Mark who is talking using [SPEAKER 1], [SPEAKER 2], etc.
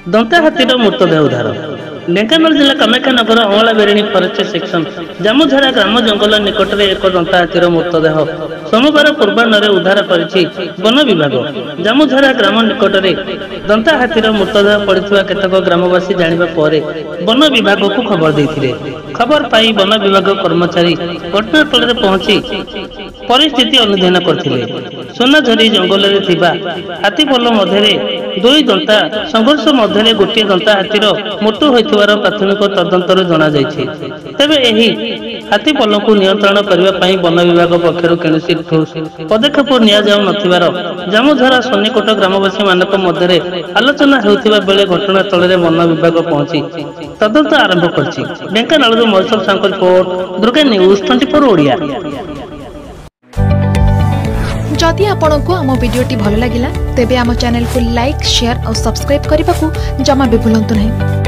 [SPEAKER 1] दंता हाथीर मृतदेह उद्धार ढेंकानाल जिला कामाख्यानगर अमला बेरेणी फरेस्ट सेक्शन जामुझरा ग्राम जंगल निकट में एक दंता हाथीर मृतदेह सोमवार पूर्वाह्न उद्धार करिछि वन विभाग। जामुझरा ग्राम निकट में दंता हाथीर मृतदेह पड़िथिबा केतक ग्रामवासी जानिबा परे वन विभाग को खबर देथिले। खबर पाई वन विभाग कर्मचारी घटनास्थल में पहुंची परिस्थिति अनुधान करथिले। सोनाझरी जंगल में थिबा हाथीपल मध्य दुई दंता संघर्ष मध्य गोटे दंता हाथीर मृत्यु होइथिबार प्राथमिक तदंतर जणा जायछि। तेबे एही हाथीपल को नियंत्रण करने वन विभाग पक्षर कौनसी ठोस पदक्षेप नियाजाउनथिबार जामुझरा सन्निकट ग्रामवासी मानक मध्य आलोचना हेउथिबा बेले घटनास्थल में वन विभाग पहुंची तदंत आरंभ करछि। ढेंकानाल महेश्वर सागर रिपोर्ट दुर्गा न्यूज 24 ओडिया।
[SPEAKER 2] जदि आपंक आम भिडी भल लगा तेब आम चैनल को लाइक शेयर और सब्सक्राइब करने को जमा भी भूलु नहीं।